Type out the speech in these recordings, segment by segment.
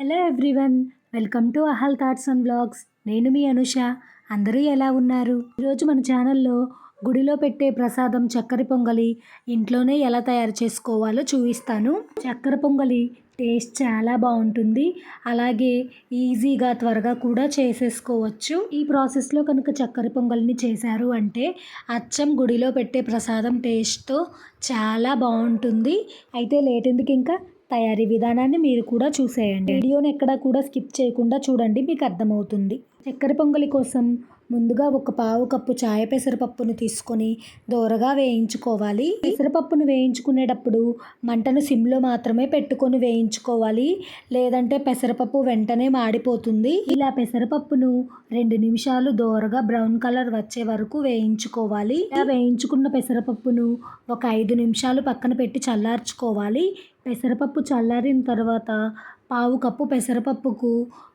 Hello everyone, welcome to అహల్ thoughts and blogs. నేను మీ అనుష. అందరూ ఎలా ఉన్నారు? ఈరోజు మన ఛానల్లో గుడిలో పెట్టే ప్రసాదం చక్కెర పొంగలి ఇంట్లోనే ఎలా తయారు చేసుకోవాలో చూపిస్తాను. చక్కెర పొంగలి టేస్ట్ చాలా బాగుంటుంది. అలాగే ఈజీగా త్వరగా కూడా చేసేసుకోవచ్చు. ఈ ప్రాసెస్లో కనుక చక్కెర పొంగలిని చేశారు అంటే అచ్చం గుడిలో పెట్టే ప్రసాదం టేస్ట్తో చాలా బాగుంటుంది. అయితే లేట్ ఎందుకు, ఇంకా తయారీ విధానాన్ని మీరు కూడా చూసేయండి. వీడియోని ఎక్కడా కూడా స్కిప్ చేయకుండా చూడండి, మీకు అర్థమవుతుంది. చక్కెర పొంగలి కోసం ముందుగా ఒక పావు కప్పు చాయ పెసరపప్పును తీసుకొని దోరగా వేయించుకోవాలి. పెసరపప్పును వేయించుకునేటప్పుడు మంటను సిమ్లో మాత్రమే పెట్టుకొని వేయించుకోవాలి, లేదంటే పెసరపప్పు వెంటనే మాడిపోతుంది. ఇలా పెసరపప్పును 2 నిమిషాలు దోరగా బ్రౌన్ కలర్ వచ్చే వరకు వేయించుకోవాలి. ఇలా వేయించుకున్న పెసరపప్పును ఒక 5 నిమిషాలు పక్కన పెట్టి చల్లార్చుకోవాలి. పెసరపప్పు చల్లారిన తర్వాత పావు కప్పు పెసరపప్పుకు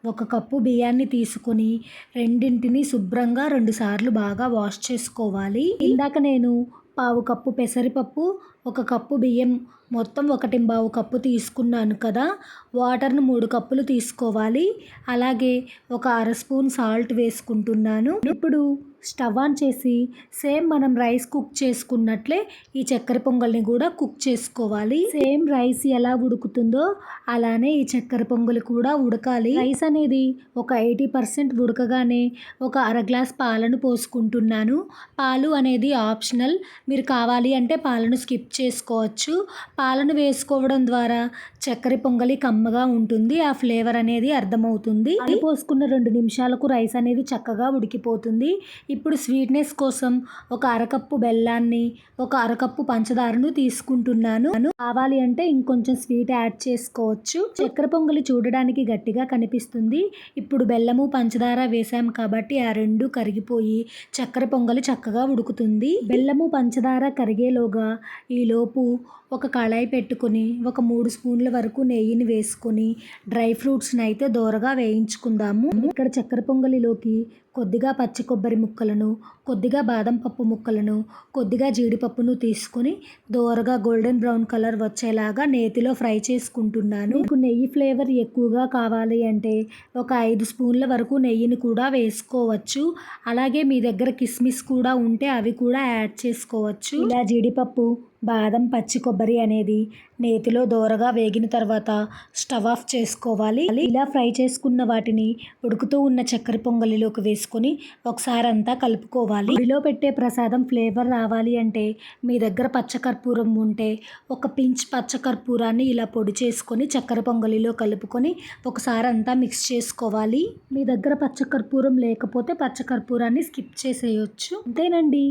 1 కప్పు బియ్యాన్ని తీసుకొని రెండింటిని శుభ్రంగా 2 సార్లు బాగా వాష్ చేసుకోవాలి. ఇందాక నేను పావు కప్పు పెసరపప్పు 1 కప్పు బియ్యం మొత్తం 1.25 కప్పు తీసుకున్నాను కదా. వాటర్ను 3 కప్పులు తీసుకోవాలి. అలాగే ఒక అర స్పూన్ సాల్ట్ వేసుకుంటున్నాను. ఇప్పుడు స్టవ్ ఆన్ చేసి సేమ్ మనం రైస్ కుక్ చేసుకున్నట్లే ఈ చక్కెర పొంగల్ని కూడా కుక్ చేసుకోవాలి. సేమ్ రైస్ ఎలా ఉడుకుతుందో అలానే ఈ చక్కెర పొంగలి కూడా ఉడకాలి. రైస్ అనేది ఒక 80% ఉడకగానే ఒక అర గ్లాస్ పాలను పోసుకుంటున్నాను. పాలు అనేది ఆప్షనల్, మీరు కావాలి అంటే పాలను స్కిప్ చేసుకోవచ్చు. పాలను వేసుకోవడం ద్వారా చక్కెర పొంగలి కమ్మగా ఉంటుంది, ఆ ఫ్లేవర్ అనేది అర్థమవుతుంది. పాలు పోసుకున్న 2 నిమిషాలకు రైస్ అనేది చక్కగా ఉడికిపోతుంది. ఇప్పుడు స్వీట్నెస్ కోసం ఒక అరకప్పు బెల్లాన్ని, ఒక అరకప్పు పంచదారను తీసుకుంటున్నాను. కావాలి అంటే ఇంకొంచెం స్వీట్ యాడ్ చేసుకోవచ్చు. చక్కెర పొంగలి చూడడానికి గట్టిగా కనిపిస్తుంది. ఇప్పుడు బెల్లము పంచదార వేసాం కాబట్టి ఆ రెండు కరిగిపోయి చక్కెర పొంగలి చక్కగా ఉడుకుతుంది. బెల్లము పంచదార కరిగేలోగా ఈలోపు ఒక కళాయి పెట్టుకొని ఒక 3 స్పూన్ల వరకు నెయ్యిని వేసుకొని డ్రై ఫ్రూట్స్ని అయితే దోరగా వేయించుకుందాము. ఇక్కడ చక్కెర పొంగలిలోకి కొద్దిగా పచ్చి కొబ్బరి ముక్కలను, కొద్దిగా బాదం పప్పు ముక్కలను, కొద్దిగా జీడిపప్పును తీసుకొని దోరగా గోల్డెన్ బ్రౌన్ కలర్ వచ్చేలాగా నేతిలో ఫ్రై చేసుకుంటున్నాను. మీకు నెయ్యి ఫ్లేవర్ ఎక్కువగా కావాలి అంటే ఒక 5 స్పూన్ల వరకు నెయ్యిని కూడా వేసుకోవచ్చు. అలాగే మీ దగ్గర కిస్మిస్ కూడా ఉంటే అవి కూడా యాడ్ చేసుకోవచ్చు. ఇలా జీడిపప్పు, బాదం, పచ్చి కొబ్బరి అనేది నేతిలో దోరగా వేగిన తర్వాత స్టవ్ ఆఫ్ చేసుకోవాలి. ఇలా ఫ్రై చేసుకున్న వాటిని ఉడుకుతూ ఉన్న చక్కెర పొంగలిలోకి వేసుకొని ఒకసారి అంతా కలుపుకోవాలి. గుడిలో పెట్టే ప్రసాదం ఫ్లేవర్ రావాలి అంటే మీ దగ్గర పచ్చకర్పూరం ఉంటే ఒక పించ్ పచ్చకర్పూరాన్ని ఇలా పొడి చేసుకొని చక్కెర పొంగలిలో కలుపుకొని ఒకసారి అంతా మిక్స్ చేసుకోవాలి. మీ దగ్గర పచ్చకర్పూరం లేకపోతే పచ్చకర్పూరాన్ని స్కిప్ చేసేయచ్చు. అంతేనండి,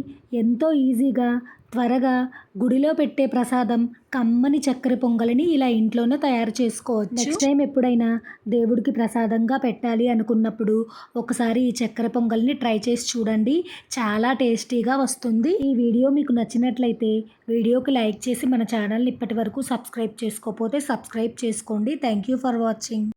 ఎంతో ఈజీగా త్వరగా గుడిలో పెట్టే ప్రసాదం కమ్మని చక్కెర పొంగలిని ఇలా ఇంట్లోనే తయారు చేసుకోవచ్చు. నెక్స్ట్ టైం ఎప్పుడైనా దేవుడికి ప్రసాదంగా పెట్టాలి అనుకున్నప్పుడు ఒకసారి ఈ చక్కెర పొంగల్ని ట్రై చేసి చూడండి, చాలా టేస్టీగా వస్తుంది. ఈ వీడియో మీకు నచ్చినట్లయితే వీడియోకి లైక్ చేసి మన ఛానల్ని ఇప్పటి వరకు సబ్స్క్రైబ్ చేసుకోకపోతే సబ్స్క్రైబ్ చేసుకోండి. Thank you for watching.